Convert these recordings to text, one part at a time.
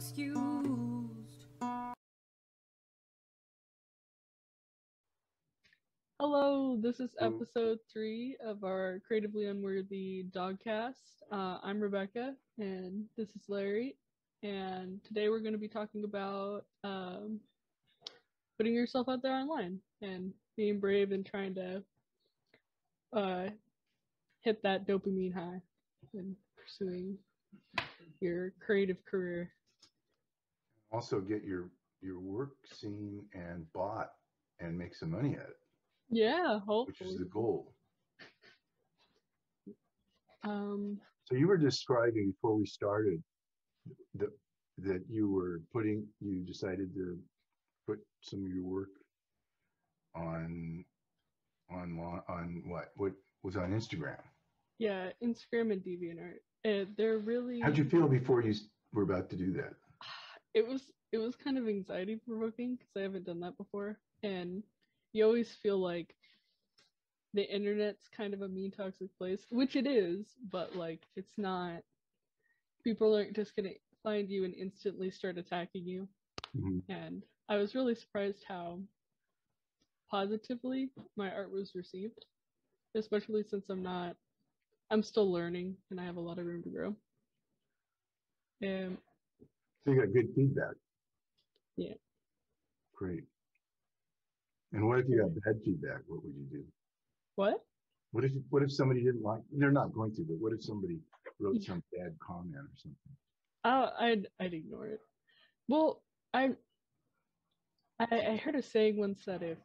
excused. Hello, this is episode 3 of our Creatively Unworthy Podcast. I'm Rebecca, and this is Larry. And today we're going to be talking about putting yourself out there online and being brave and trying to hit that dopamine high and pursuing your creative career. Also get your work seen and bought and make some money at it. Yeah, hopefully. Which is the goal. So you were describing before we started that you decided to put some of your work on what was on Instagram. Yeah, Instagram and DeviantArt. They're really. How'd you feel before you were about to do that? It was kind of anxiety provoking because I haven't done that before, and you always feel like the internet's kind of a mean, toxic place, which it is, but like it's not. People aren't just gonna find you and instantly start attacking you. Mm-hmm. And I was really surprised how positively my art was received, especially since I'm still learning and I have a lot of room to grow. So you got good feedback. Yeah. Great. And what if you got bad feedback? What would you do? What? What if somebody didn't like? They're not going to, but what if somebody wrote some bad comment or something? I'd ignore it. Well, I heard a saying once that if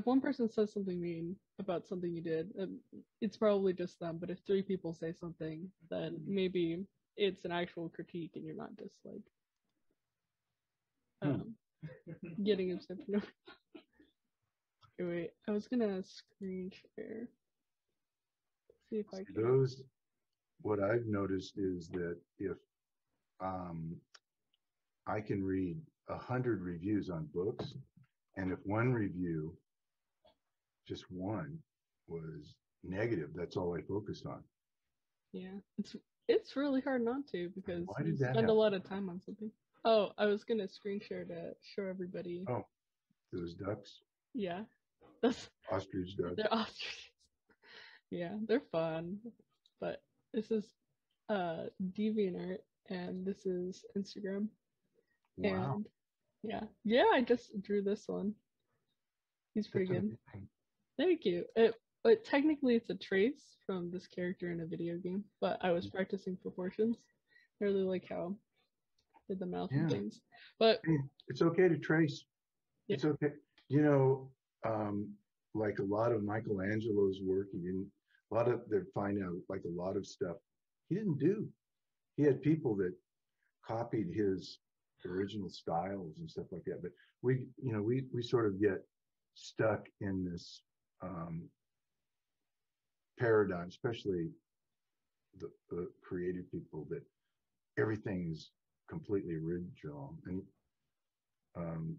one person says something mean about something you did, it's probably just them. But if 3 people say something, then maybe it's an actual critique and you're not just like getting upset. Okay, wait, I was gonna screen share. See if I can. What I've noticed is that if I can read 100 reviews on books, and if one review, just one, was negative, that's all I focused on. Yeah, it's really hard not to because you spend happen? a lot of time on something. Oh, I was gonna screen share to show everybody. Oh, those ducks? Yeah. That's ostrich ducks. They're ostriches. Yeah, they're fun. But this is DeviantArt and this is Instagram. Wow. And yeah, I just drew this one. He's pretty good. Thank you. But technically it's a trace from this character in a video game, but I was practicing proportions. I really like how I did the mouth and things. But it's okay to trace. Yeah. It's okay. Like a lot of Michelangelo's work, they find out like a lot of stuff he didn't do. He had people that copied his original styles and stuff like that. But we sort of get stuck in this paradigm, especially the creative people, that everything is completely original and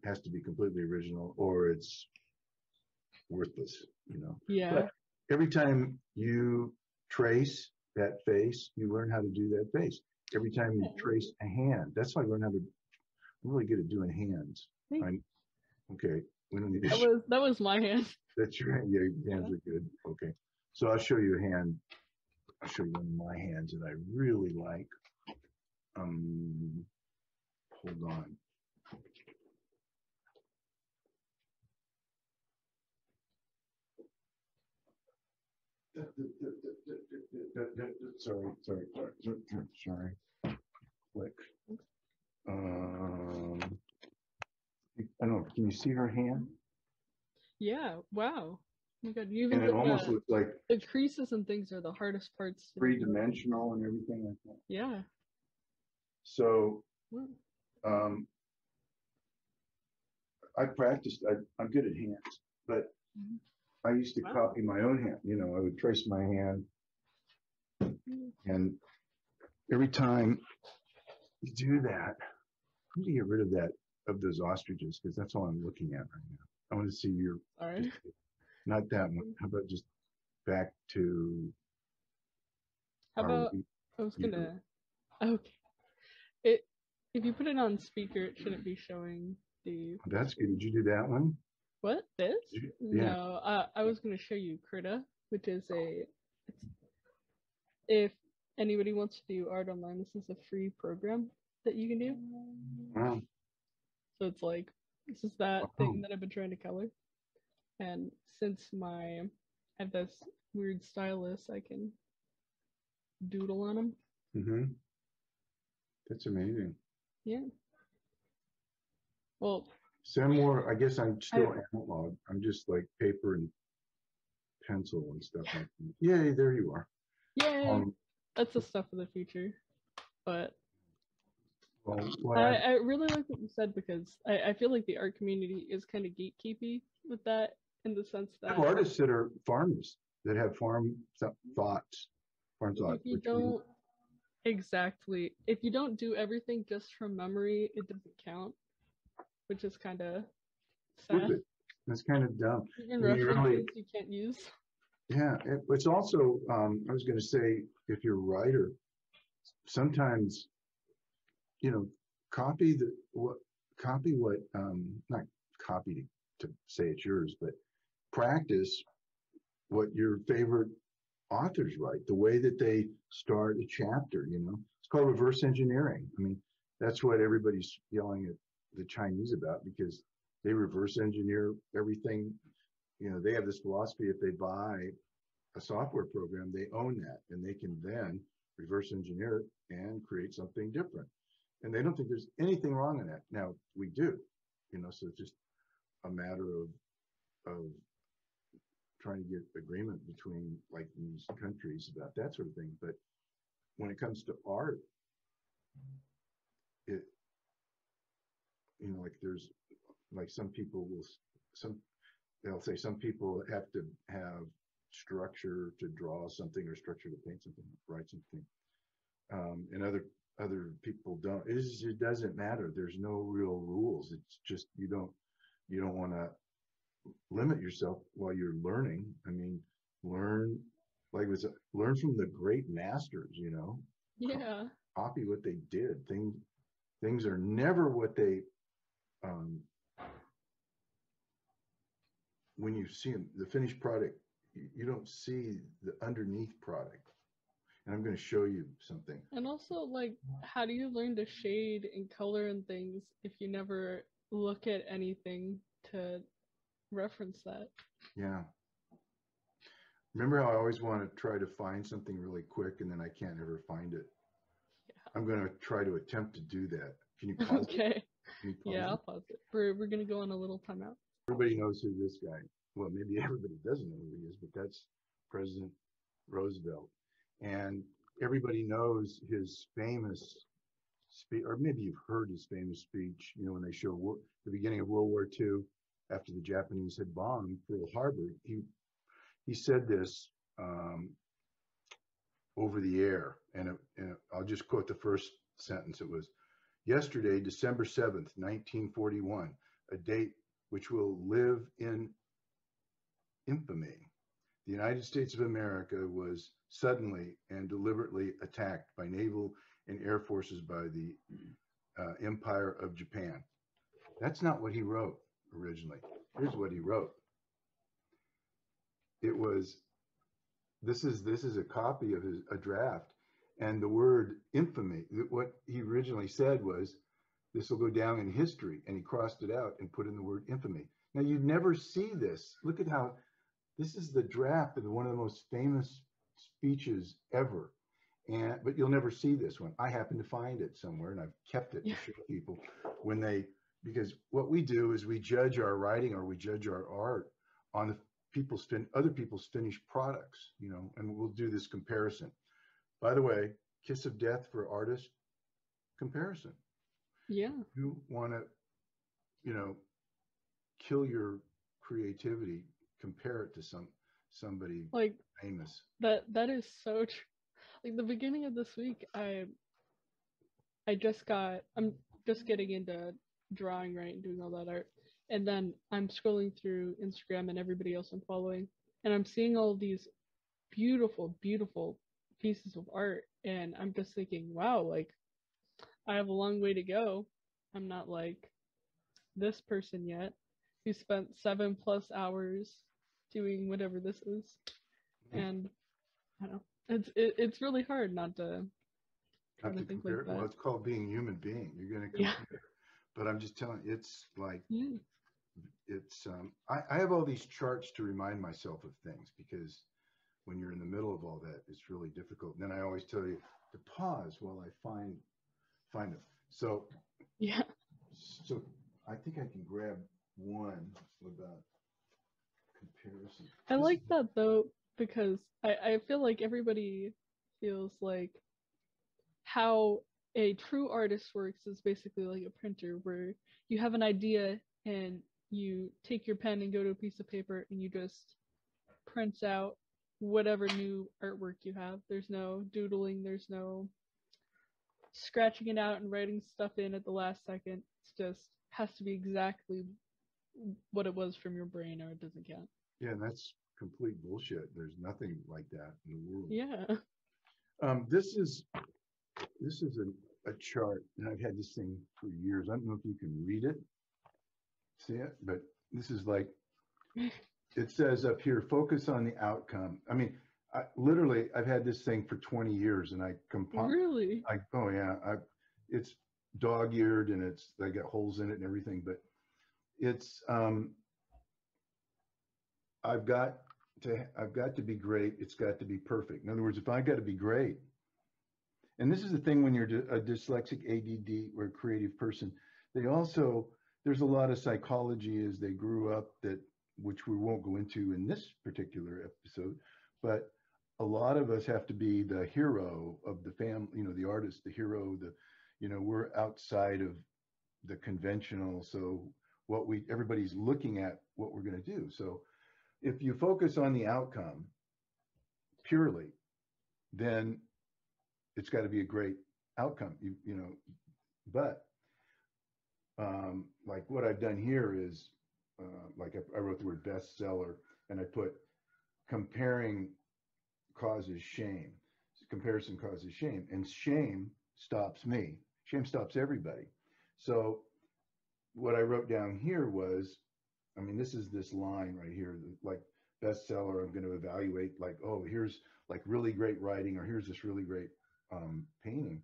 has to be completely original or it's worthless, Yeah. But every time you trace that face, you learn how to do that face. Every time you trace a hand, that's why I learned I'm really good at doing hands. Okay. We don't need to that was my hand. That's your hand. Yeah, your hands are good. Okay. So I'll show you a hand. I'll show you one of my hands that I really like. Hold on. Sorry. Click. I don't know. Can you see her hand? Yeah. Wow. Oh my God. And it almost looks like the creases and things are the hardest parts. 3-dimensional and everything like that. Yeah. So, I practiced. I'm good at hands, but I used to copy my own hand. I would trace my hand, and every time you do that, I'm going to get rid of those ostriches because that's all I'm looking at right now. I want to see your. All right. Not that one. How about just back to. How about I was gonna. Okay. if you put it on speaker, it shouldn't be showing the. That's good. Did you do that one? What this? Yeah. No, I was gonna show you Krita, which is if anybody wants to do art online, this is a free program that you can do. Wow. So it's like this is that Oh. thing that I've been trying to color, and since I have this weird stylus, I can doodle on them. Mm-hmm. That's amazing. Yeah. Well, send more. I guess I'm still analog. I'm just like paper and pencil and stuff like that. Yay, there you are. Yeah, that's the stuff of the future. But well, I really like what you said, because I feel like the art community is kind of gatekeepy with that, in the sense I that have artists that are farmers that have farm thoughts. if you don't if you don't do everything just from memory, it doesn't count, which is kind of sad. Stupid. That's kind of dumb. Even references you can't use. Yeah, it's also, I was going to say, if you're a writer, sometimes, copy what, not copy to say it's yours, but practice what your favorite authors write, the way that they start a chapter, It's called reverse engineering. I mean, that's what everybody's yelling at the Chinese about, because they reverse engineer everything. They have this philosophy: if they buy a software program, they own that, and they can then reverse engineer it and create something different. And they don't think there's anything wrong in that. Now we do, so it's just a matter of trying to get agreement between like these countries about that sort of thing. But when it comes to art, like there's like they'll say some people have to have structure to draw something, or structure to paint something, write something, and other people don't. It doesn't matter. There's no real rules. It's just you don't want to limit yourself while you're learning. I mean, learn from the great masters. Yeah. Copy what they did. Things are never what they. When you see them, the finished product, you don't see the underneath product. And I'm going to show you something. And also, like, how do you learn to shade and color and things if you never look at anything to reference that? Yeah. Remember how I always want to try to find something really quick, and then I can't ever find it? Yeah. I'm going to try to attempt to do that. Can you pause okay. it? Yeah, I'll pause it. We're going to go on a little timeout. Everybody knows who this guy, well, maybe everybody doesn't know who he is, but that's President Roosevelt. And everybody knows his famous speech, or maybe you've heard his famous speech, when they show the beginning of World War II, after the Japanese had bombed Pearl Harbor. He said this over the air, and I'll just quote the first sentence. It was, "Yesterday, December 7th, 1941, a date which will live in infamy. The United States of America was suddenly and deliberately attacked by naval and air forces by the Empire of Japan." That's not what he wrote originally. Here's what he wrote. It was, this is a copy of a draft, and the word infamy, what he originally said was, "This will go down in history," and he crossed it out and put in the word infamy. Now you'd never see this. Look at how, this is the draft of one of the most famous speeches ever. But you'll never see this one. I happen to find it somewhere, and I've kept it to show people because what we do is we judge our writing, or we judge our art on other people's finished products, and we'll do this comparison. By the way, kiss of death for artists, comparison. Yeah. You want to, kill your creativity, compare it to somebody like famous. That is so true. Like the beginning of this week, I'm just getting into drawing, right, and doing all that art. And then I'm scrolling through Instagram and everybody else I'm following, and I'm seeing all these beautiful, beautiful pieces of art, and I'm just thinking, wow, like I have a long way to go. I'm not like this person yet who spent 7+ hours doing whatever this is. And I don't know. It's really hard not to try Have to to think like compare. Well, that. it's called being a human being. You're going to Yeah. compare. But I'm just telling you, it's like, Yeah. I have all these charts to remind myself of things because when you're in the middle of all that, it's really difficult. And then I always tell you to pause while I find them. So, Yeah. so I think I can grab one about comparison. I This is like that though because I feel like everybody feels like how a true artist works is basically like a printer where you have an idea and you take your pen and go to a piece of paper and you just print out whatever new artwork you have. There's no doodling, there's no scratching it out and writing stuff in at the last second. It's just has to be exactly what it was from your brain or it doesn't count. yeah, and that's complete bullshit. There's nothing like that in the world. Yeah. This is a chart, and I've had this thing for years. I don't know if you can read it, see it, but this is like it says up here, focus on the outcome. I mean, literally, I've had this thing for 20 years, and Really? oh yeah, it's dog-eared, and I got holes in it and everything, but it's, I've got to be great. It's got to be perfect. In other words, if I got to be great, and this is the thing when you're a dyslexic, ADD, or a creative person, there's a lot of psychology as they grew up which we won't go into in this particular episode, but a lot of us have to be the hero of the family, the artist, the hero, we're outside of the conventional. So everybody's looking at what we're going to do. So if you focus on the outcome purely, then it's got to be a great outcome, but like what I've done here is like I wrote the word bestseller and I put comparing causes shame. Comparison causes shame, and shame stops me. Shame stops everybody. So what I wrote down here was, I mean, this is this line right here, like bestseller. I'm going to evaluate like, oh, here's like really great writing, or here's this really great painting,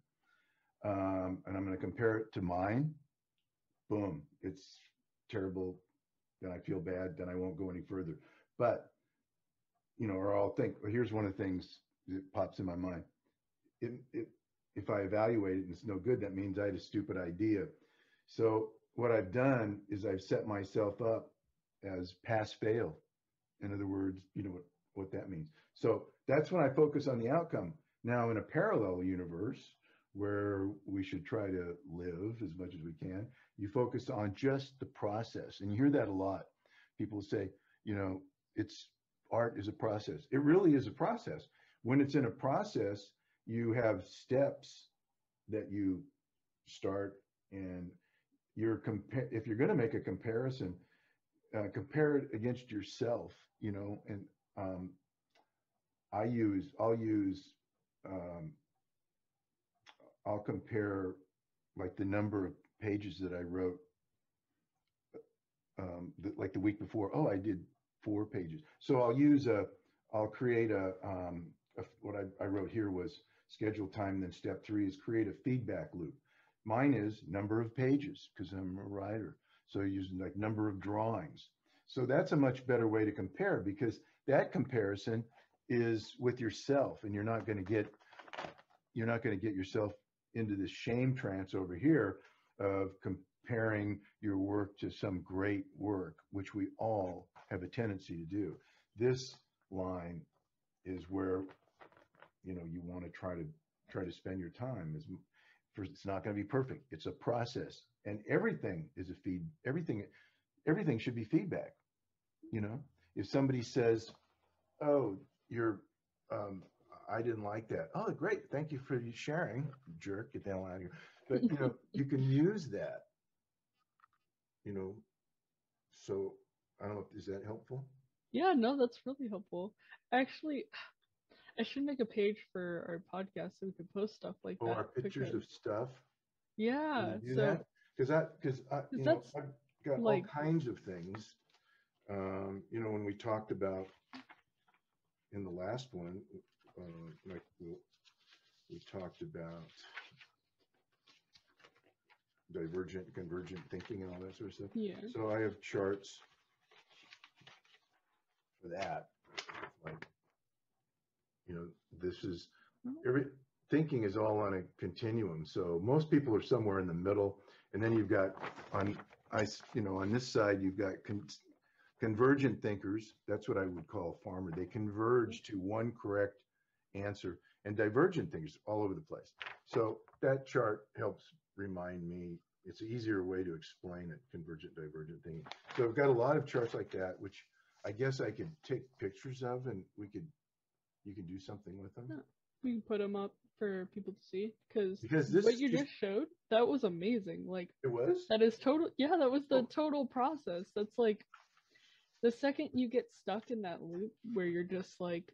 and I'm going to compare it to mine. Boom, it's terrible. Then I feel bad. Then I won't go any further. But or I'll think, well, here's one of the things that pops in my mind. If I evaluate it and it's no good, that means I had a stupid idea. So what I've done is I've set myself up as pass fail. In other words, you know what that means. So that's when I focus on the outcome. Now in a parallel universe where we should try to live as much as we can, you focus on just the process. And you hear that a lot. People say, it's art is a process. It really is a process. When it's in a process, you have steps that you start, and if you're going to make a comparison, compare it against yourself, and I'll compare like the number of pages that I wrote, like the week before. Oh, I did 4 pages. So I'll create what I wrote here was schedule time. Then step 3 is create a feedback loop. Mine is number of pages because I'm a writer. So using like number of drawings. So that's a much better way to compare, because that comparison is with yourself, and you're not going to get yourself into this shame trance over here of comparing your work to some great work, which we all have a tendency to do. This line is where you want to try to spend your time. It's not going to be perfect. It's a process, and everything is a feed. Everything should be feedback. If somebody says, "Oh, I didn't like that." Oh, great. Thank you for sharing, jerk. Get the hell out of here. But, you can use that, so I don't know. Is that helpful? Yeah, no, that's really helpful. Actually, I should make a page for our podcast so we can post stuff like Oh, that our pictures because of stuff. Yeah. Can you do So that? Because is that I've got all like, kinds of things. When we talked about in the last one, like we talked about divergent, convergent thinking and all that sort of stuff. yeah. So I have charts for that. Like, this is every thinking is all on a continuum. So most people are somewhere in the middle, and then you've got on this side you've got convergent thinkers. That's what I would call a farmer. They converge to one correct answer, and divergent thinkers all over the place. So that chart helps remind me. It's an easier way to explain it, convergent, divergent thinking. So I've got a lot of charts like that, which I guess I could take pictures of, and you can do something with them. Yeah. We can put them up for people to see Because because what you just showed, that was amazing. Like, it was. that is total. Yeah, that was the total process. That's like the second you get stuck in that loop where you're just like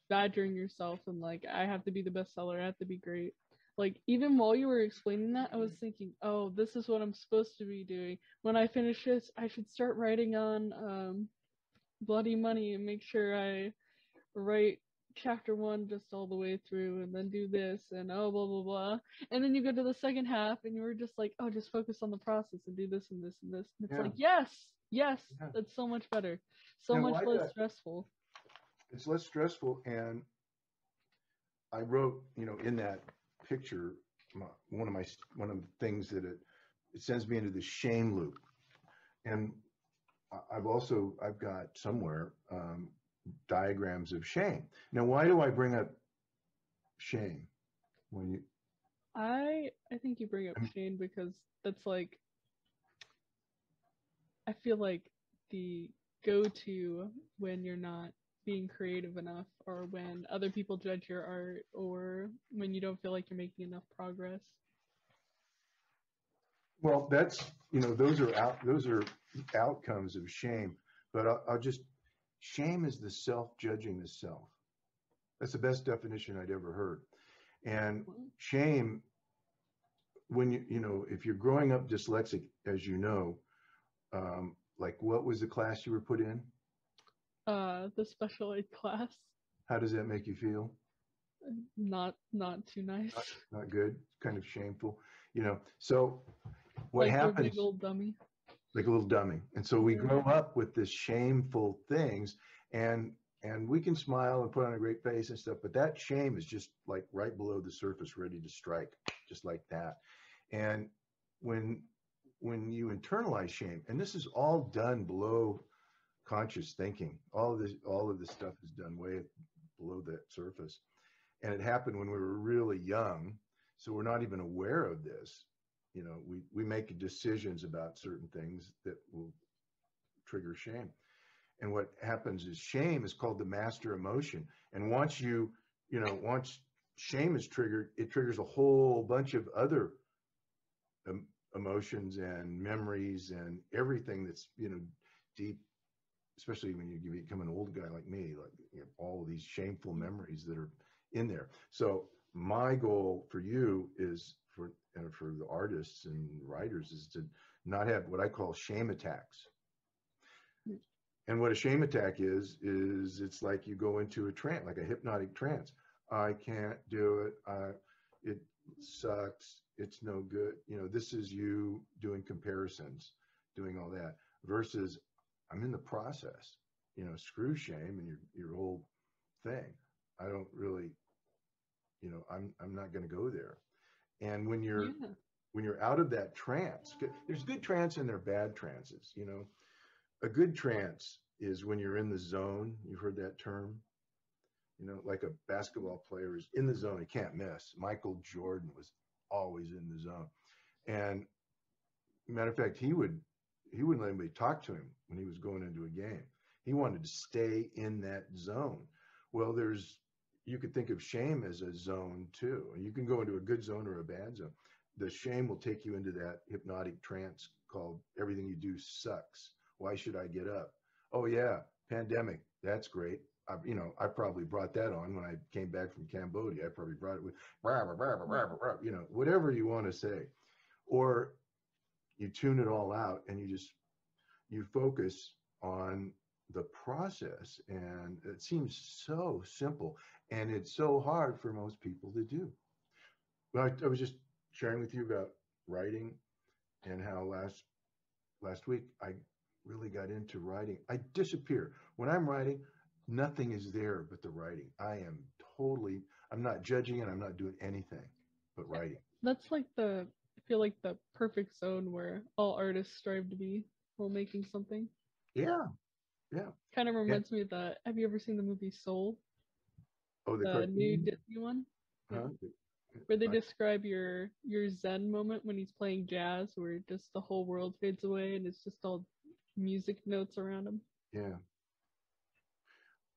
badgering yourself and like, I have to be the best seller, I have to be great. Like, even while you were explaining that, I was thinking, oh, this is what I'm supposed to be doing. When I finish this, I should start writing on Bloody Money and make sure I write chapter 1 just all the way through and then do this and oh, blah, blah, blah. And then you go to the second half and you were just like, oh, just focus on the process and do this and this and this. And it's like, yes, that's so much better. So much less stressful. It's less stressful. And I wrote, in that picture, one of the things that it sends me into the shame loop. And I've got somewhere diagrams of shame. Now, why do I bring up shame when you? I think you bring up shame because that's like, I feel like the go-to when you're not being creative enough, or when other people judge your art, or when you don't feel like you're making enough progress. Well, that's those are outcomes of shame. But I'll just shame is the self judging the self. That's the best definition I'd ever heard. And shame, when if you're growing up dyslexic, as like what was the class you were put in? The special ed class. How does that make you feel? Not too nice. Not good. Kind of shameful. So what like happens? Like a big old dummy. Like a little dummy. And so we grow up with this shameful things, and we can smile and put on a great face and stuff, but that shame is just like right below the surface, ready to strike, just like that. And when you internalize shame, and this is all done below conscious thinking, all of this stuff is done way below that surface. And it happened when we were really young, so we're not even aware of this. We make decisions about certain things that will trigger shame. And what happens is shame is called the master emotion. And once shame is triggered, it triggers a whole bunch of other emotions and memories and everything that's, deep, especially when you become an old guy like me, like all of these shameful memories that are in there. So my goal for you is for the artists and writers is to not have what I call shame attacks. And what a shame attack is it's like you go into a trance, like a hypnotic trance. I can't do it. It sucks. It's no good. This is you doing comparisons, doing all that, versus I'm in the process. Screw shame and your whole thing. I don't really, I'm not going to go there. And when you're out of that trance, there's good trance and there are bad trances. A good trance is when you're in the zone. You've heard that term. Like a basketball player is in the zone, he can't miss. Michael Jordan was always in the zone. And matter of fact, he wouldn't let anybody talk to him when he was going into a game. He wanted to stay in that zone. Well, you could think of shame as a zone too. You can go into a good zone or a bad zone. The shame will take you into that hypnotic trance called everything you do sucks. Why should I get up? Oh yeah, pandemic. That's great. I probably brought that on when I came back from Cambodia. I probably brought it with, whatever you want to say. or you tune it all out and you focus on the process. And it seems so simple, and it's so hard for most people to do. Well, I was just sharing with you about writing and how last week I really got into writing. I disappear when I'm writing. Nothing is there but the writing. I'm not judging it. I'm not doing anything but writing. That's like I feel like the perfect zone where all artists strive to be while making something. Yeah, yeah. Kind of And, reminds me of the. Have you ever seen the movie Soul, oh, the the new cartoon, Disney one? Yeah, huh? where they describe your Zen moment when he's playing jazz, where just the whole world fades away and it's just all music notes around him. Yeah.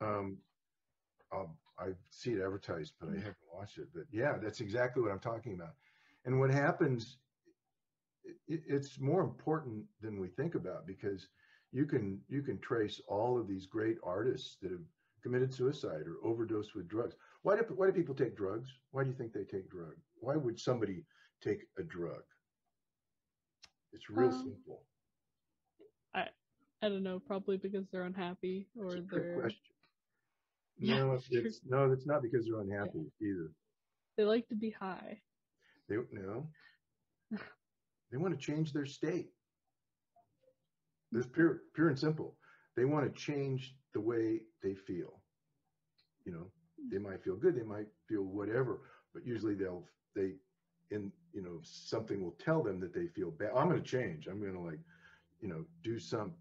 Um, I see it advertised, but I haven't watched it. But yeah, that's exactly what I'm talking about. And what happens, it's more important than we think about, because you can trace all of these great artists that have committed suicide or overdosed with drugs. Why do people take drugs? Why do you think they take drugs? Why would somebody take a drug? It's real Um, simple. I I don't know, probably because they're unhappy It's or a trick they're question. yeah, No, it's true. it's not because they're Yeah. unhappy either. They like to be high. They no, they want to change their state. It's pure and simple. They want to change the way they feel. You know, they might feel good, they might feel whatever, but usually they something will tell them that they feel bad. I'm going to change. I'm going to, like, do some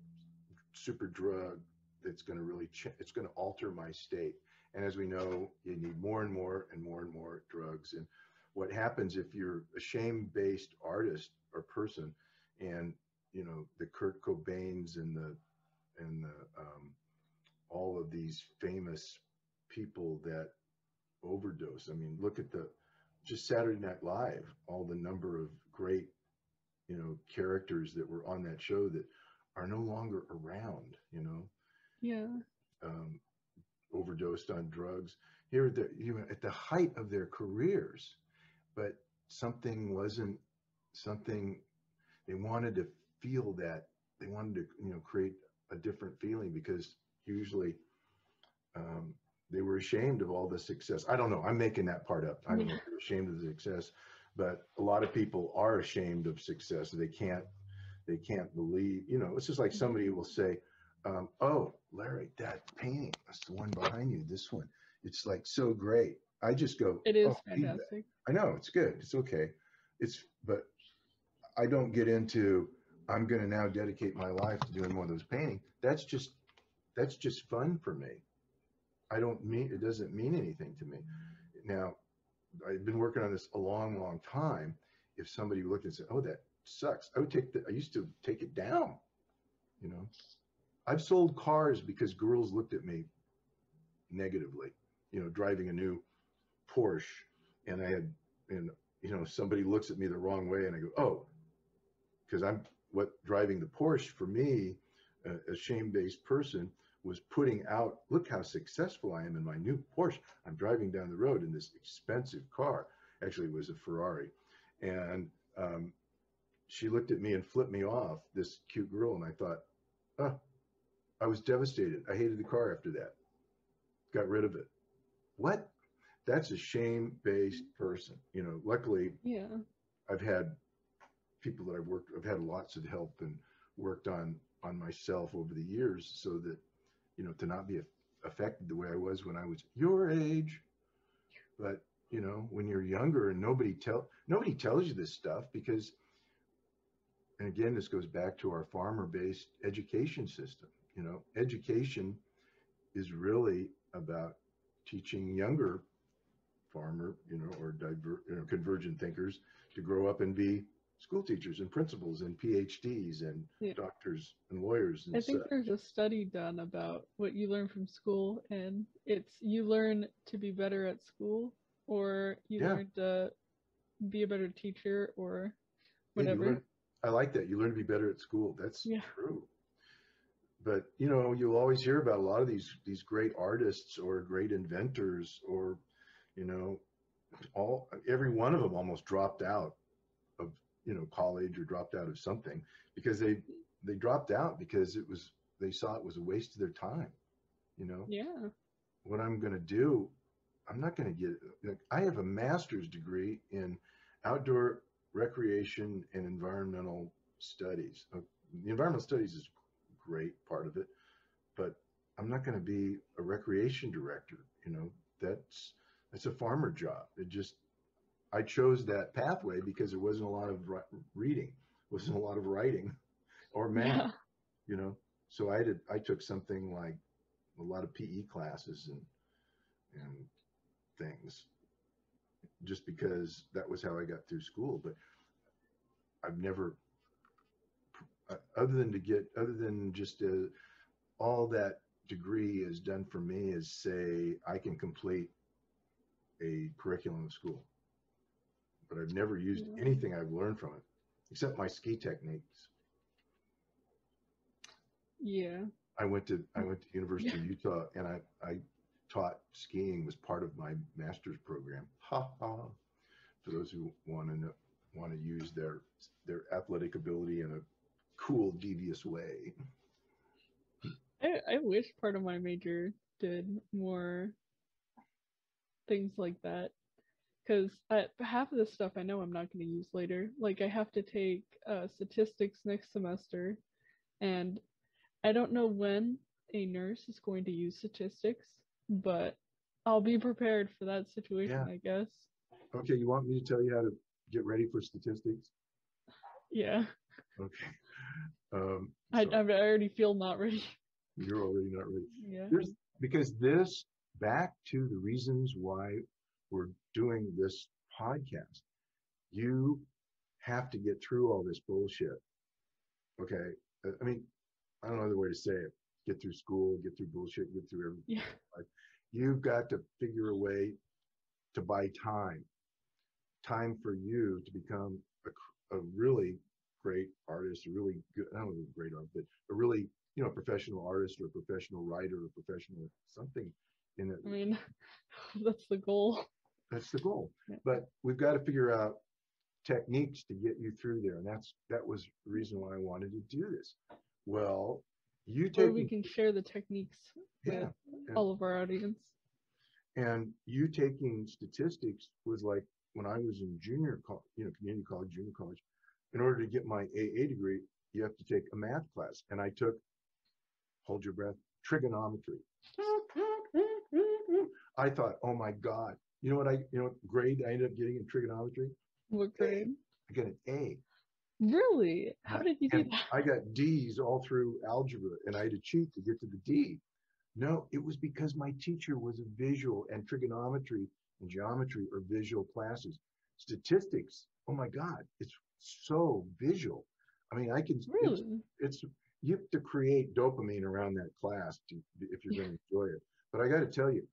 super drug that's going to really it's going to alter my state. And as we know, you need more and more and more and more drugs. And what happens if you're a shame-based artist or person, and the Kurt Cobains and all of these famous people that overdose. I mean, look at the just Saturday Night Live, all the number of great characters that were on that show that are no longer around. Yeah. Um, Overdosed on drugs here at the height of their careers, but something wasn't something they wanted to feel, that they wanted to create a different feeling, because usually they were ashamed of all the success. I don't know. I'm making that part up. I don't know Yeah. if they're ashamed of the success, but a lot of people are ashamed of success. They can't believe, it's just like somebody will say, oh, Larry, that painting, that's the one behind you, this one, it's like so great. I just go, It is oh, leave that. fantastic. I know it's good. It's okay. But I don't get into, I'm going to now dedicate my life to doing more of those painting. That's just fun for me. It doesn't mean anything to me. Now, I've been working on this a long, long time. If somebody looked and said, oh, that sucks, I used to take it down, you know. I've sold cars because girls looked at me negatively, driving a new Porsche, and somebody looks at me the wrong way, and I go, oh, because driving the Porsche for me, a shame-based person, was putting out, look how successful I am in my new Porsche. I'm driving down the road in this expensive car. Actually, it was a Ferrari. And she looked at me and flipped me off, this cute girl. And I thought, oh, I was devastated. I hated the car after that. Got rid of it. What? That's a shame-based person. Luckily, Yeah. I've had people that I've had lots of help and worked on myself over the years, so that, to not be affected the way I was when I was your age. But, when you're younger and nobody tells you this stuff, because, and again, this goes back to our farmer-based education system. Education is really about teaching younger farmer, or convergent thinkers to grow up and be school teachers and principals and PhDs and Yeah. doctors and lawyers and I think such. there's a study done about what you learn from school, and it's you learn to be better at school, or you Yeah, learn to be a better teacher, or yeah, you whatever. learn. I like that. You learn to be better at school. That's Yeah. true. But you'll always hear about a lot of these great artists or great inventors, or you know, every one of them almost dropped out of college or dropped out of something, because they dropped out because they saw it was a waste of their time. Yeah. What I'm going to do, I'm not going to get, like, I have a master's degree in outdoor recreation and environmental studies. The environmental studies is a great part of it, but I'm not going to be a recreation director. That's a farmer job. I chose that pathway because there wasn't a lot of reading, wasn't a lot of writing or math, Yeah. you know. So I took something like a lot of PE classes and things, just because that was how I got through school. But I've never, other than just all that degree has done for me is say I can complete a curriculum of school, but I've never used Yeah. anything I've learned from it except my ski techniques. Yeah. I went to University of Utah, and I taught skiing was part of my master's program. Ha ha! For those who want to use their athletic ability in a cool, devious way. I wish part of my major did more things like that, because half of the stuff I know I'm not going to use later. Like, I have to take statistics next semester, and I don't know when a nurse is going to use statistics, but I'll be prepared for that situation, Yeah. I guess. Okay, you want me to tell you how to get ready for statistics? Yeah. Okay. I So already feel not ready. you're already not ready. Yeah. Because back to the reasons why we're doing this podcast. You have to get through all this bullshit. Okay. I mean, I don't know the way to say it. Get through school, get through bullshit, get through everything. Yeah. Like, you've got to figure a way to buy time for you to become a really great artist, a really good, I don't know, great art, but a really, professional artist or a professional writer or professional something in it. I mean, that's the goal. That's the goal. Yeah. But we've got to figure out techniques to get you through there. And that was the reason why I wanted to do this. Well, Or we can share the techniques with all of our audience. And you taking statistics was like when I was in community college, junior college. In order to get my AA degree, you have to take a math class. And I took, hold your breath, trigonometry. I thought, oh my God. You know what grade I ended up getting in trigonometry? What grade? I got an A. Really? How did you do that? I got D's all through algebra, and I had to cheat to get to the D. No, it was because my teacher was a visual, and trigonometry and geometry are visual classes. Statistics, oh my God, it's so visual. I mean, Really? You have to create dopamine around that class if you're going to enjoy it. But I got to tell you,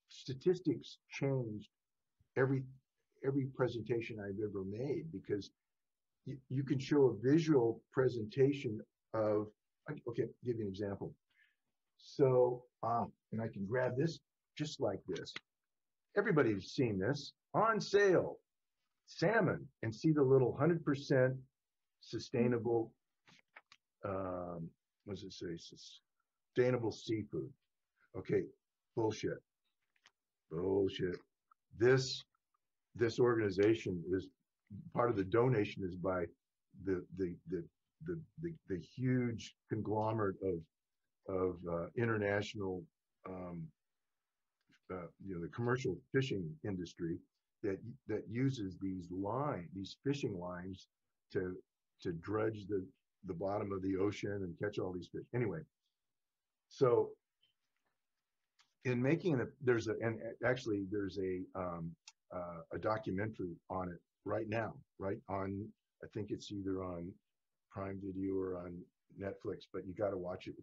statistics changed every presentation I've ever made, because you can show a visual presentation of, okay, I'll give you an example. So, and I can grab this just like this. Everybody's seen this. On sale, salmon, and see the little 100% sustainable, what does it say? Sustainable seafood. Okay, bullshit. This organization is part of the donation is by the huge conglomerate of international the commercial fishing industry that uses these fishing lines to dredge the bottom of the ocean and catch all these fish. Anyway, so in making there's a documentary on it right now, right on, I think it's either on Prime Video or on Netflix, but you got to watch it.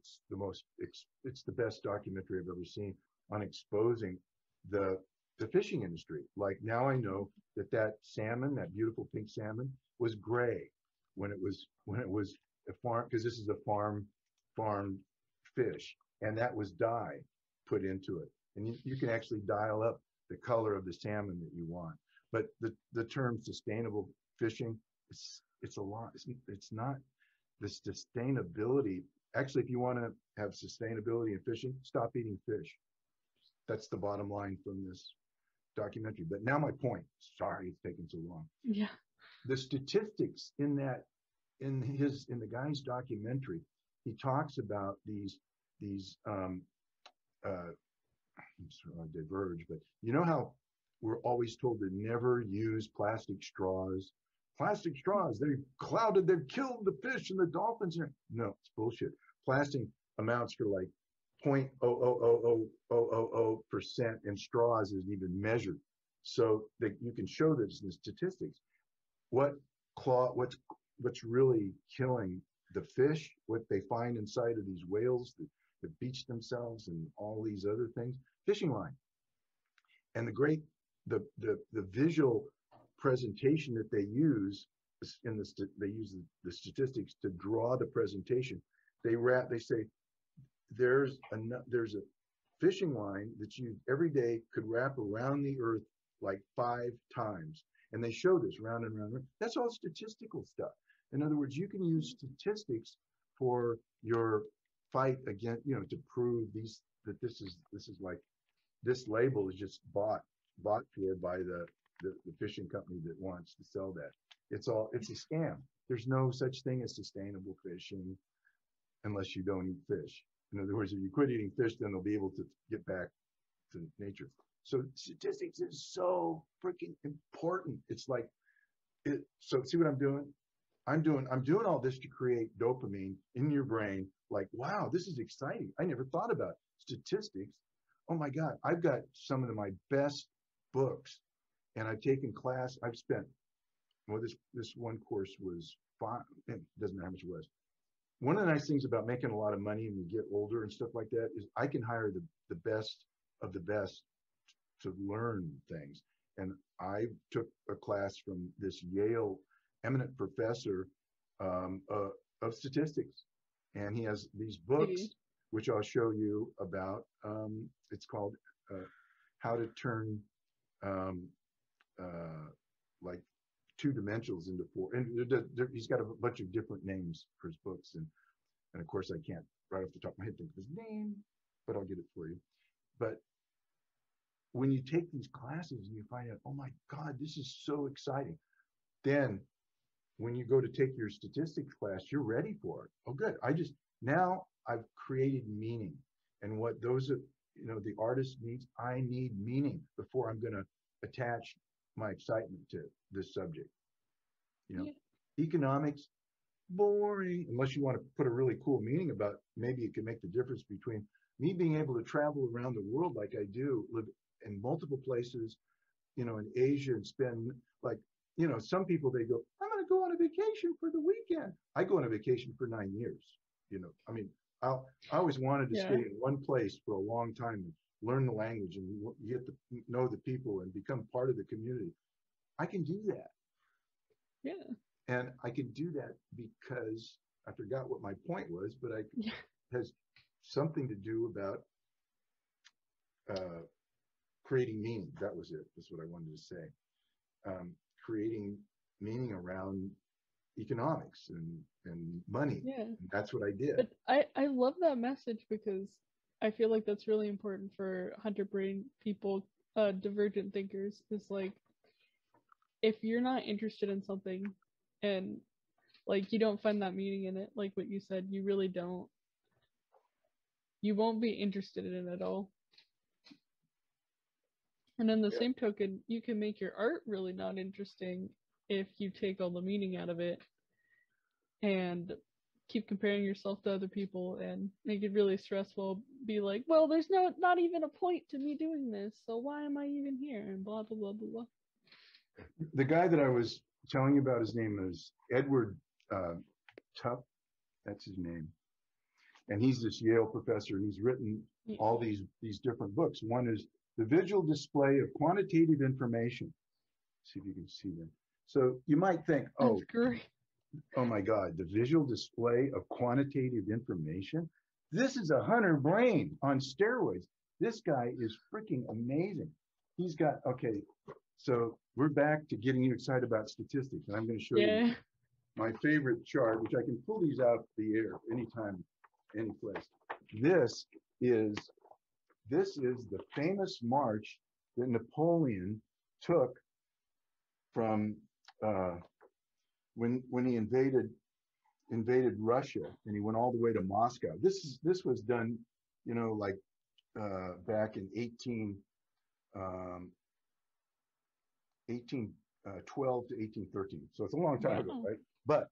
It's the best documentary I've ever seen on exposing the fishing industry. Like, now I know that salmon, that beautiful pink salmon, was gray when it was a farm, because this is a farmed fish, and that was dye put into it. And you can actually dial up the color of the salmon that you want. But the term sustainable fishing it's a lot. It's not the sustainability. Actually, if you want to have sustainability in fishing, stop eating fish. That's the bottom line from this documentary. But now my point. Sorry, it's taking so long. Yeah. The statistics in the guy's documentary, he talks about these I'm sorry, I diverge, but you know how we're always told to never use plastic straws. Plastic straws, they've killed the fish and the dolphins. No, it's bullshit. Plastic amounts for like 0.0000000% in straws isn't even measured. So that you can show this in the statistics. What's really killing the fish, what they find inside of these whales that beach themselves and all these other things, fishing line. And the visual presentation that they use they use the statistics to draw the presentation. They say there's a fishing line that you every day could wrap around the earth like 5 times. And they show this round and round. That's all statistical stuff. In other words, you can use statistics for your fight against, to prove that this is like, this label is just bought for by the fishing company that wants to sell that. It's a scam. There's no such thing as sustainable fishing unless you don't eat fish. In other words, if you quit eating fish, then they'll be able to get back to nature. So statistics is so freaking important. It's like, so see what I'm doing? I'm doing all this to create dopamine in your brain. Like, wow, this is exciting. I never thought about statistics. Oh my God, I've got some of my best books, and I've taken class. I've spent, well, this one course was fine. It doesn't matter how much it was. One of the nice things about making a lot of money and you get older and stuff like that is I can hire the best of the best to learn things. And I took a class from this Yale eminent professor of statistics, and he has these books which I'll show you about. It's called How to Turn like 2 dimensionals into 4. And he's got a bunch of different names for his books, and of course I can't right off the top of my head think of his name, but I'll get it for you. But when you take these classes and you find out, oh my God, this is so exciting, then when you go to take your statistics class, you're ready for it. Oh, good. Now I've created meaning. And what the artist needs, I need meaning before I'm going to attach my excitement to this subject. Economics, boring, unless you want to put a really cool meaning about, maybe it can make the difference between me being able to travel around the world like I do, live in multiple places, in Asia, and spend like, some people, they go, I'm going to go on a vacation for the weekend. I go on a vacation for 9 years. I mean, I always wanted to stay in one place for a long time and learn the language and get to know the people and become part of the community. I can do that. Yeah. And I can do that because I forgot what my point was, but has something to do about creating meaning. That was it. That's what I wanted to say. Creating meaning around economics and money. Yeah. And that's what I did. But I love that message because I feel like that's really important for hunter brain people, divergent thinkers. Is like, if you're not interested in something and like you don't find that meaning in it, like what you said, you really don't, you won't be interested in it at all. And in the same token, you can make your art really not interesting if you take all the meaning out of it and keep comparing yourself to other people and make it really stressful. Be like, well, there's not even a point to me doing this, so why am I even here? And blah blah blah blah blah. The guy that I was telling you about, his name is Edward Tupp. That's his name. And he's this Yale professor, and he's written all these different books. One is The Visual Display of Quantitative Information. See if you can see that. So you might think, oh my God, the visual display of quantitative information. This is a hunter brain on steroids. This guy is freaking amazing. He's got, okay, so we're back to getting you excited about statistics, and I'm going to show you my favorite chart, which I can pull these out the air anytime, any place. This is the famous march that Napoleon took from when he invaded Russia, and he went all the way to Moscow. This was done, you know, like back in 1812 to 1813. So it's a long time ago, right? But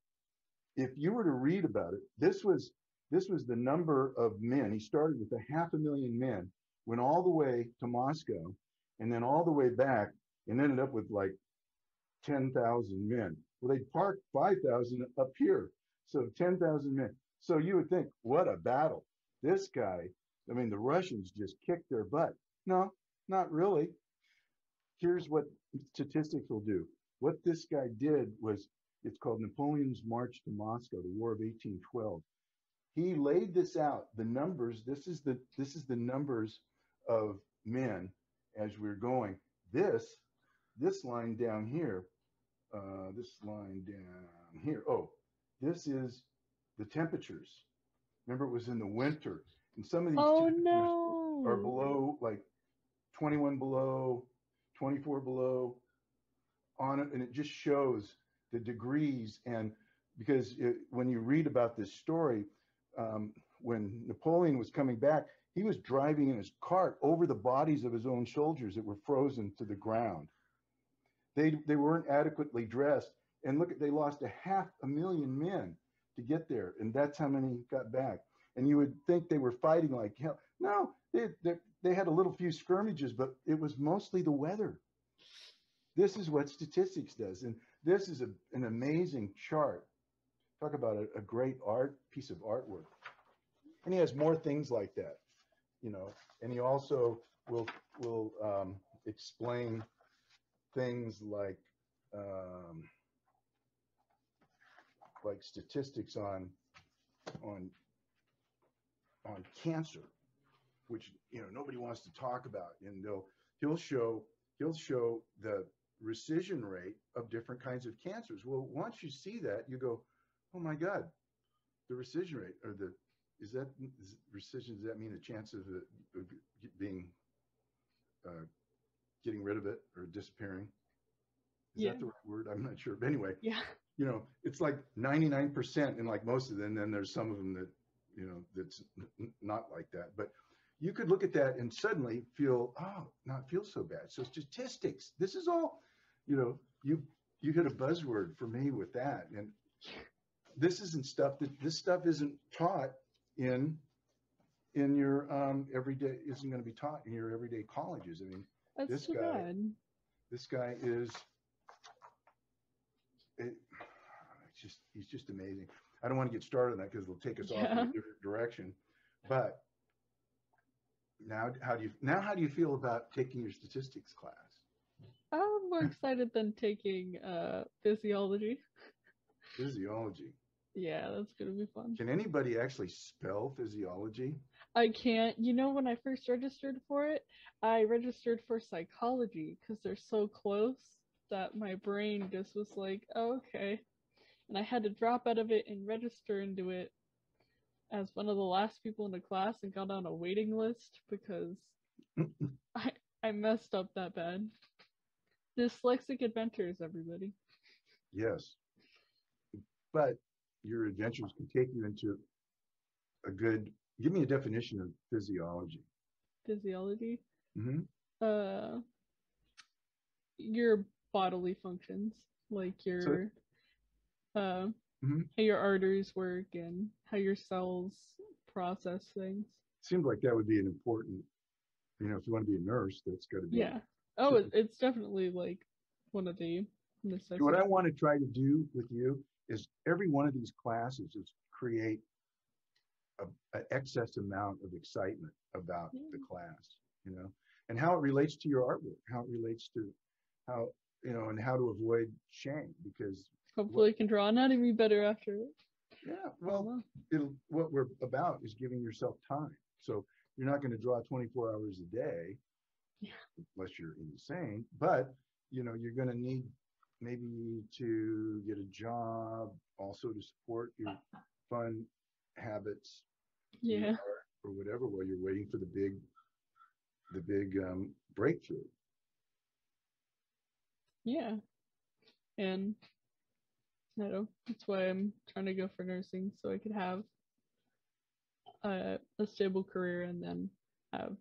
if you were to read about it, this was the number of men. He started with 500,000 men, went all the way to Moscow, and then all the way back, and ended up with like 10,000 men. Well, they parked 5,000 up here, so 10,000 men. So you would think, what a battle! This guy, I mean, the Russians just kicked their butt. No, not really. Here's what statistics will do. What this guy did was, it's called Napoleon's March to Moscow, the War of 1812. He laid this out, the numbers. This is the numbers of men as we're going. This line down here, oh, this is the temperatures. Remember, it was in the winter, and some of these temperatures are below, like 21 below, 24 below, on it, and it just shows the degrees. And because when you read about this story, when Napoleon was coming back, he was driving in his cart over the bodies of his own soldiers that were frozen to the ground. They weren't adequately dressed, and look, they lost 500,000 men to get there, and that's how many got back. And you would think they were fighting like hell. No, they had a little few skirmishes, but it was mostly the weather. This is what statistics does, and this is an amazing chart. Talk about a great piece of artwork. And he has more things like that, you know. And he also will explain things like statistics on cancer, which, you know, nobody wants to talk about. And he'll show the rescission rate of different kinds of cancers. Well, once you see that, you go, oh my God, the rescission rate, or rescission, does that mean the chance of being getting rid of it or disappearing? Is that the right word? I'm not sure. But anyway, you know, it's like 99% in like most of them. And then there's some of them that, you know, that's not like that. But you could look at that and suddenly feel, not feel so bad. So statistics, this is all, you know, you hit a buzzword for me with that. And this stuff isn't taught in your everyday, isn't going to be taught in your everyday colleges. I mean, this guy is, he's just amazing. I don't want to get started on that because it'll take us off in a different direction. But now how do you feel about taking your statistics class? I'm more excited than taking physiology. Physiology. Yeah, that's gonna be fun. Can anybody actually spell physiology? I can't. You know, when I first registered for it, I registered for psychology because they're so close that my brain just was like, oh, okay. And I had to drop out of it and register into it as one of the last people in the class and got on a waiting list because I messed up that bad. Dyslexic adventures, everybody. Yes. But your adventures can take you into give me a definition of physiology. Physiology? Mm-hmm. Your bodily functions, like your how your arteries work and how your cells process things. Seems like that would be an important, you know, if you want to be a nurse, that's got to be. Yeah. Oh, it's definitely like one of the necessities. What I want to try to do with you is every one of these classes is create an excess amount of excitement about the class, you know, and how it relates to your artwork, how it relates to how, you know, and how to avoid shame, because hopefully you can draw anatomy better after it. Yeah, well, what we're about is giving yourself time. So you're not going to draw 24 hours a day, unless you're insane. But you know, you're going to need maybe to get a job, also to support your fun habits, Yeah. or whatever, while you're waiting for the big breakthrough. Yeah. And I don't know. That's why I'm trying to go for nursing so I could have a stable career and then have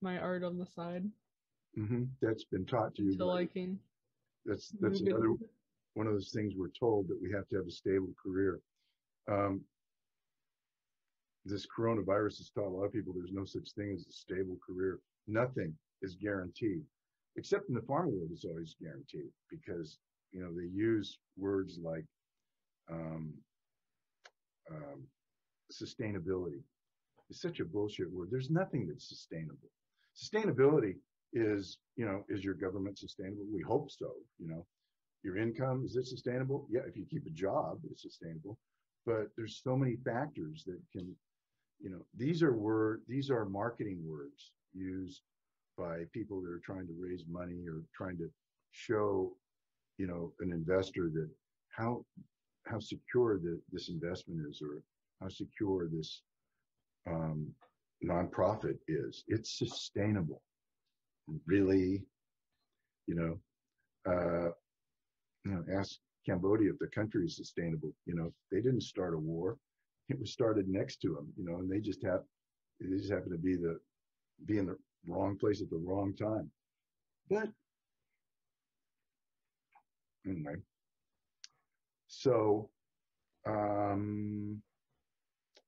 my art on the side That's been taught to you until by I can that's move another into. one of those things we're told, that we have to have a stable career. Um, this coronavirus has taught a lot of people there's no such thing as a stable career. Nothing is guaranteed, except in the farm world, it's always guaranteed, because they use words like um, um, sustainability. It's such a bullshit word. There's nothing that's sustainable. Sustainability is your government sustainable? We hope so. Your income, is it sustainable? Yeah, if you keep a job, it's sustainable. But there's so many factors that can, these are marketing words used by people that are trying to raise money, or trying to show, an investor that how secure this investment is, or how secure this um, nonprofit is. It's sustainable. Really, you know, uh, ask Cambodia if the country is sustainable. They didn't start a war; it was started next to them. And they just happen to be in the wrong place at the wrong time. But anyway, so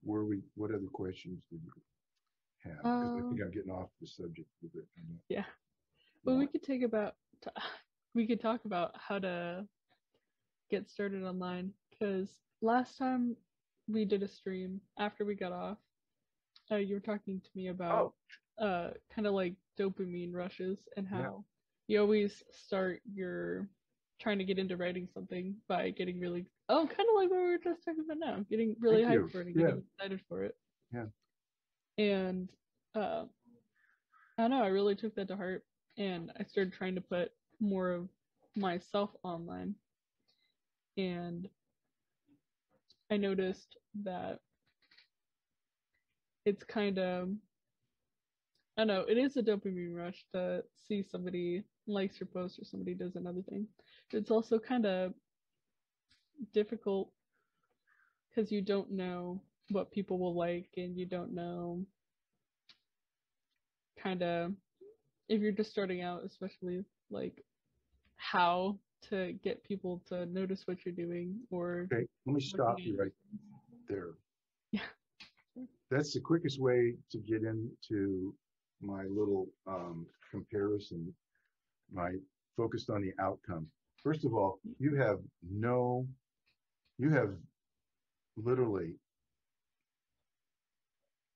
what other questions did you have? Because I think I'm getting off the subject a bit. Yeah. But we could we could talk about how to get started online, because last time we did a stream after we got off, you were talking to me about kind of like dopamine rushes, and how you always start your trying to get into writing something by getting really kind of like what we were just talking about now, getting really hyped for it and getting excited for it. Yeah. And I don't know, I really took that to heart, and I started trying to put more of myself online. And I noticed that it's kind of, I don't know, it is a dopamine rush to see somebody likes your post or somebody does another thing. It's also kind of difficult because you don't know what people will like, and you don't know kind of, if you're just starting out, especially, like how to get people to notice what you're doing. Or okay, let me stop you right there. Yeah. That's the quickest way to get into my little comparison, my focused on the outcome. First of all, you have literally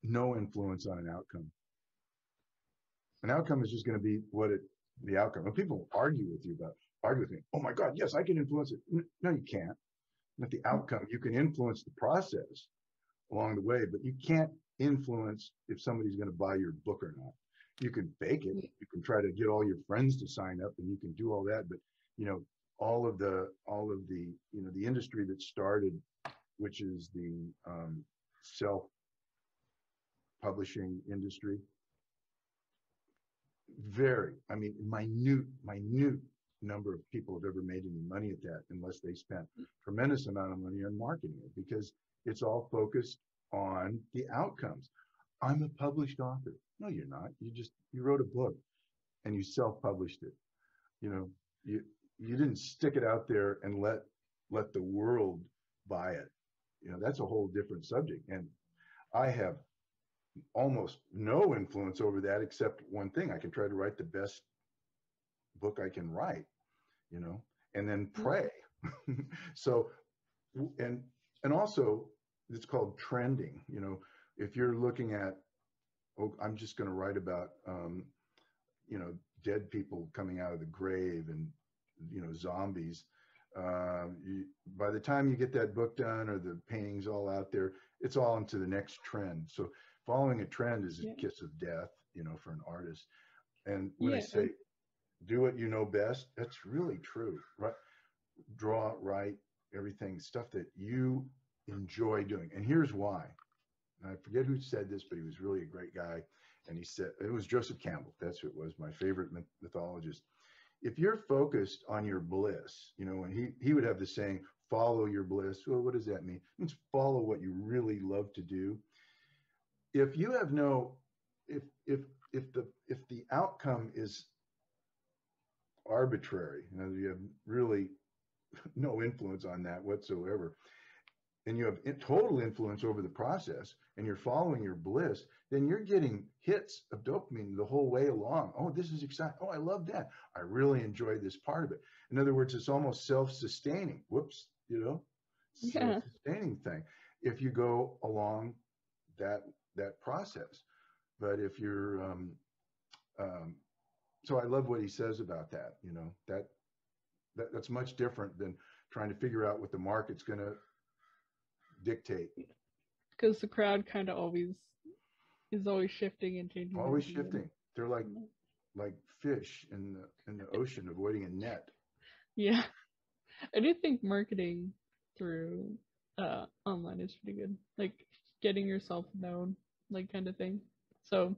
no influence on an outcome. An outcome is just going to be the outcome. When people argue with me, oh my God, yes, I can influence it. No, you can't. Not the outcome. You can influence the process along the way, but you can't influence if somebody's going to buy your book or not. You can bake it. You can try to get all your friends to sign up, and you can do all that. But all of the the industry that started, which is the self-publishing industry, minute number of people have ever made any money at that, unless they spent tremendous amount of money on marketing it, because it's all focused on the outcomes. I'm a published author. No, you're not. You wrote a book and you self-published it. You didn't stick it out there and let the world buy it. That's a whole different subject. And I have almost no influence over that, except one thing: I can try to write the best book I can write, and then pray. So, and also, it's called trending. If you're looking at, I'm just going to write about, dead people coming out of the grave, and zombies. By the time you get that book done, or the paintings all out there, it's all into the next trend. So following a trend is a kiss of death, for an artist. And when I say do what you know best. That's really true. Right? Draw, write, everything, stuff that you enjoy doing. And here's why. And I forget who said this, but he was really a great guy. And he said, it was Joseph Campbell. That's who it was, my favorite mythologist. If you're focused on your bliss, you know, and he would have the saying, follow your bliss. Well, what does that mean? It means follow what you really love to do. If you have no, if the outcome is arbitrary, you know, you have really no influence on that whatsoever, and you have total influence over the process, and you're following your bliss, then you're getting hits of dopamine the whole way along. Oh, this is exciting. Oh, I love that. I really enjoy this part of it. In other words, it's almost self-sustaining. Whoops, you know, Yeah. self-sustaining thing if you go along that process. But if you're so I love what he says about that. You know, that's much different than trying to figure out what the market's going to dictate. Because the crowd kind of always is always shifting and changing. Always shifting. They're like fish in the ocean avoiding a net. Yeah. I do think marketing through online is pretty good. Like getting yourself known, like kind of thing. So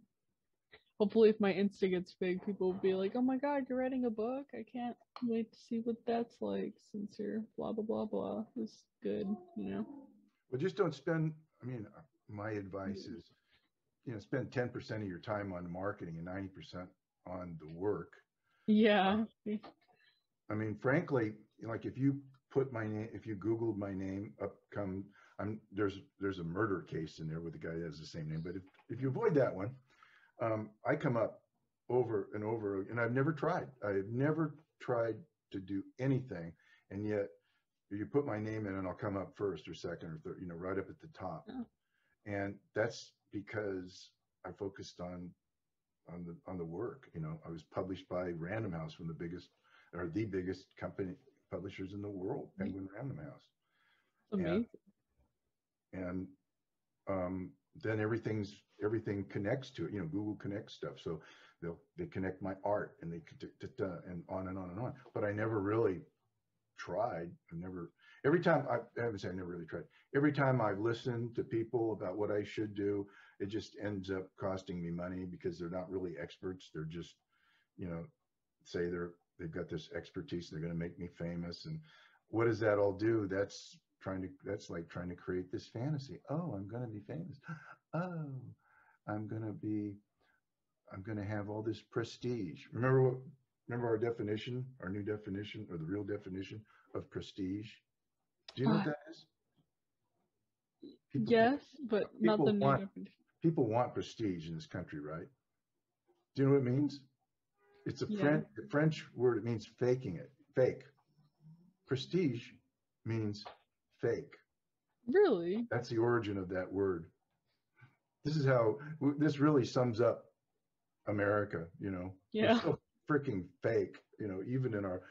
hopefully if my Insta gets big, people will be like, oh my God, you're writing a book? I can't wait to see what that's like since you're blah, blah, blah, blah. It's good, you know? Well, just don't spend, I mean, my advice is, you know, spend 10% of your time on marketing and 90% on the work. Yeah. I mean, frankly, like if you put my name, if you Googled my name, there's a murder case in there with a guy that has the same name. But if you avoid that one, I come up over and over, and I've never tried. I've never tried to do anything, and yet you put my name in, and I'll come up first or second or third, you know, right up at the top. Oh. And that's because I focused on the work. You know, I was published by Random House, one of the biggest company publishers in the world, Penguin Random House. Amazing. And then everything connects to it. You know, Google connects stuff, so they connect my art, and and on and on and on. But I never really tried. Every time I haven't said I never really tried. Every time I've listened to people about what I should do, it just ends up costing me money because they're not really experts. They're just, you know, say they've got this expertise. They're going to make me famous. And what does that all do? That's like trying to create this fantasy. Oh, I'm going to be famous. Oh, I'm going to have all this prestige. Remember our definition, our new definition, or the real definition of prestige? Do you know what that is? Yes, but not the new definition. People want prestige in this country, right? Do you know what it means? It's a French word. It means faking it. Fake. Prestige means fake. Really? That's the origin of that word. This really sums up America, you know. Yeah. We're so freaking fake, you know, even in our,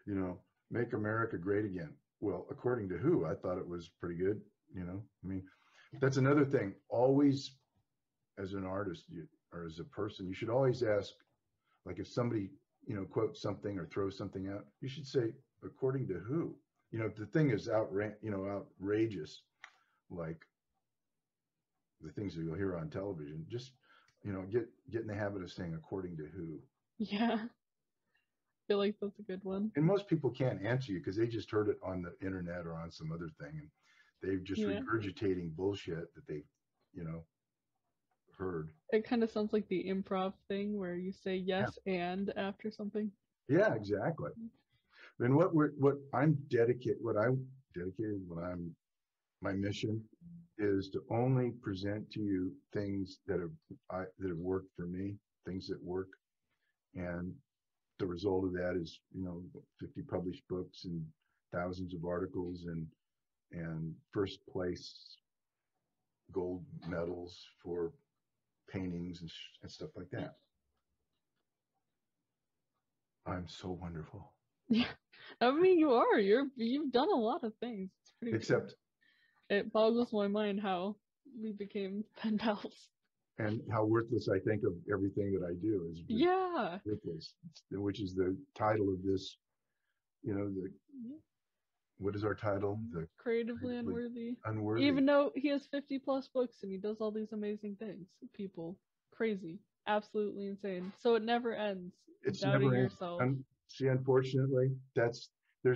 you know, make America great again. Well, according to who? I thought it was pretty good, you know. I mean, that's another thing. Always, as an artist or as a person, you should always ask, like if somebody, you know, quotes something or throws something out, you should say, according to who? You know, if the thing is outrageous, like the things that you'll hear on television, just, you know, get in the habit of saying according to who. Yeah. I feel like that's a good one. And most people can't answer you because they just heard it on the internet or on some other thing, and they're just regurgitating bullshit that they, you know, heard. It kind of sounds like the improv thing where you say yes and after something. Yeah, exactly. And my mission is to only present to you things that have worked for me, things that work. And the result of that is, you know, 50 published books and thousands of articles and first place gold medals for paintings and stuff like that. I'm so wonderful. Yeah, I mean, you are. You've done a lot of things. It's pretty. Except it boggles my mind how we became pen pals. and how worthless I think of everything that I do is Yeah. worthless, which is the title of this, the what is our title? The Creatively Creatively Unworthy. Unworthy. Even though he has 50 plus books and he does all these amazing things, people, crazy, absolutely insane. So it never ends. It's Doubting never ends. yourself. See, unfortunately, there's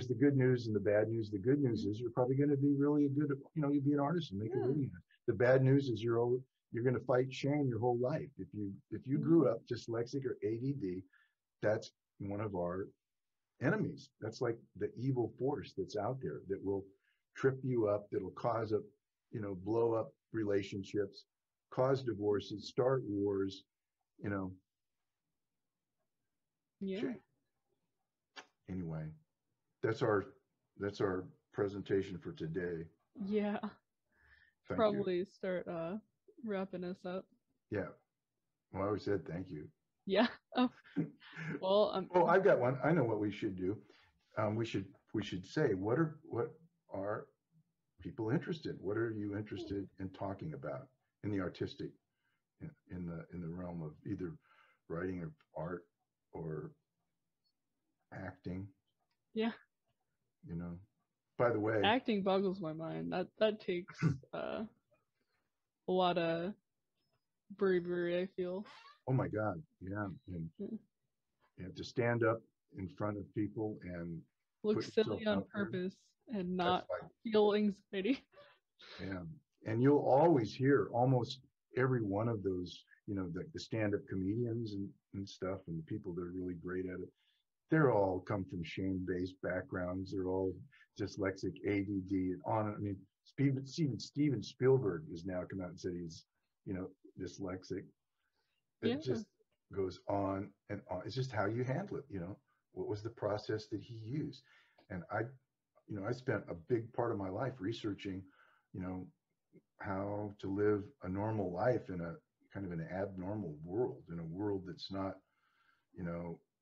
the good news and the bad news. The good news is you're probably going to be really a good, you'll be an artist and make a living. The bad news is you're going to fight shame your whole life. If you grew up dyslexic or ADD, that's one of our enemies. That's like the evil force that's out there that will trip you up, that'll cause blow up relationships, cause divorces, start wars, Yeah. shame. Anyway, that's our presentation for today. Yeah. Thank Probably you. start wrapping us up. Yeah. Well, I always said thank you. Yeah. Oh. Well, oh, I've got one. I know what we should do. We should say what are people interested? What are you interested in talking about in the artistic, in the realm of either writing or art or acting? Yeah. By the way, acting boggles my mind. That takes a lot of bravery, I feel. Oh my God, yeah. And you have to stand up in front of people and look put yourself silly on out there. purpose and not feel anxiety. Yeah, and you'll always hear almost every one of those, the stand-up comedians and stuff, and the people that are really great at it. They're all come from shame-based backgrounds. They're all dyslexic, ADD, and on. I mean, Steven Spielberg has now come out and said he's, dyslexic. It just goes on and on. It's just how you handle it. What was the process that he used? And I spent a big part of my life researching, how to live a normal life in a kind of an abnormal world, in a world that's not,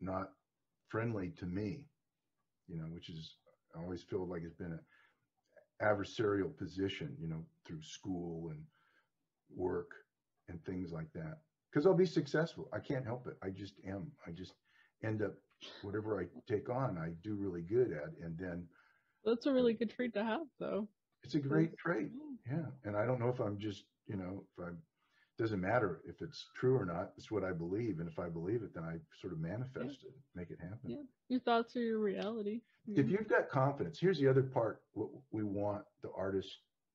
not friendly to me, which is, I always feel like it's been an adversarial position, through school and work and things like that. Because I'll be successful. I can't help it. I just am. I just end up, whatever I take on, I do really good at. And then that's a really good trait to have, though. It's a great trait. Yeah. And I don't know if I'm just, doesn't matter if it's true or not. It's what I believe. And if I believe it, then I sort of manifest it, make it happen. Yeah. Your thoughts are your reality. If you've got confidence, here's the other part. What we want the artist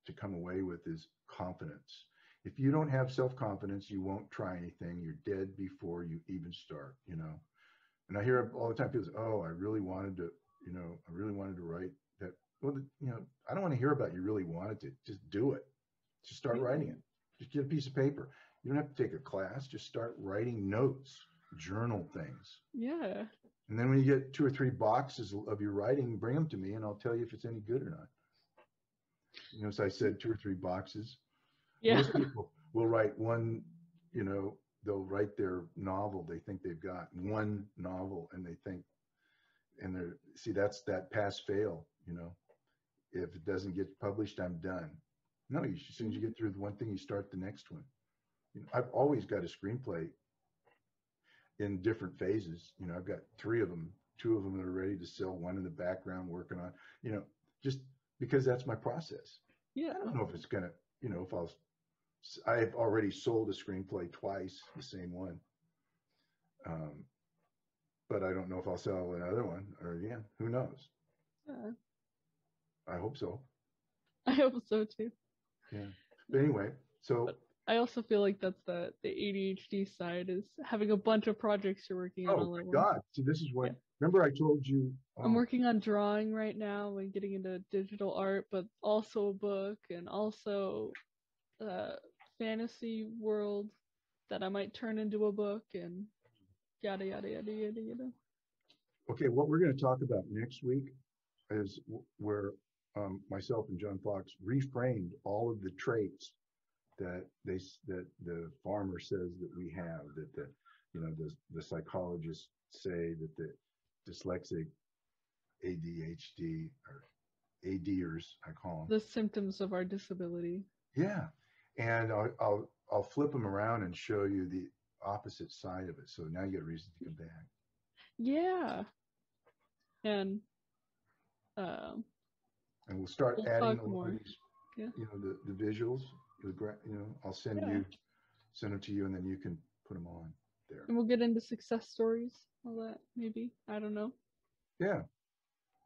to come away with is confidence. If you don't have self-confidence, you won't try anything. You're dead before you even start, And I hear all the time people say, oh, I really wanted to write that. Well, I don't want to hear about you really wanted to. Just do it. Just start writing it. Just get a piece of paper. You don't have to take a class. Just start writing notes, journal things. Yeah. And then when you get 2 or 3 boxes of your writing, bring them to me and I'll tell you if it's any good or not. So I said 2 or 3 boxes. Yeah. Most people will write one, they'll write their novel. They think they've got one novel and that's that pass fail, If it doesn't get published, I'm done. No, as soon as you get through the one thing, you start the next one. I've always got a screenplay in different phases. I've got 3 of them, 2 of them that are ready to sell, one in the background working on, just because that's my process. Yeah. I don't know if it's going to, I've already sold a screenplay twice, the same one. But I don't know if I'll sell another one or again, who knows? I hope so. I hope so too. Yeah. But anyway, but I also feel like that's the ADHD side, is having a bunch of projects you're working on. Oh my God. See, this is what, remember I told you. I'm working on drawing right now and getting into digital art, but also a book and also fantasy world that I might turn into a book and yada, yada, yada, yada, yada. Okay, what we're going to talk about next week is where myself and John Fox reframed all of the traits that the farmer says that we have, that the psychologists say that the dyslexic, ADHD, or ADers, I call them. The symptoms of our disability. Yeah, and I'll flip them around and show you the opposite side of it. So now you got a reason to come back. Yeah. And um, And we'll start we'll adding talk a lot of more. these, Yeah. the visuals. I'll send Yeah. them to you, and then you can put them on there. And we'll get into success stories, all that, maybe. I don't know. Yeah.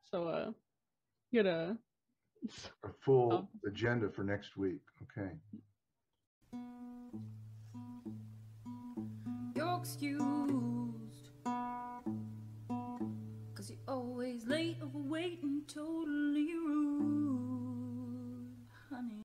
So, get a full agenda for next week. Okay. You're excused, 'cause you're always late, overweight, and totally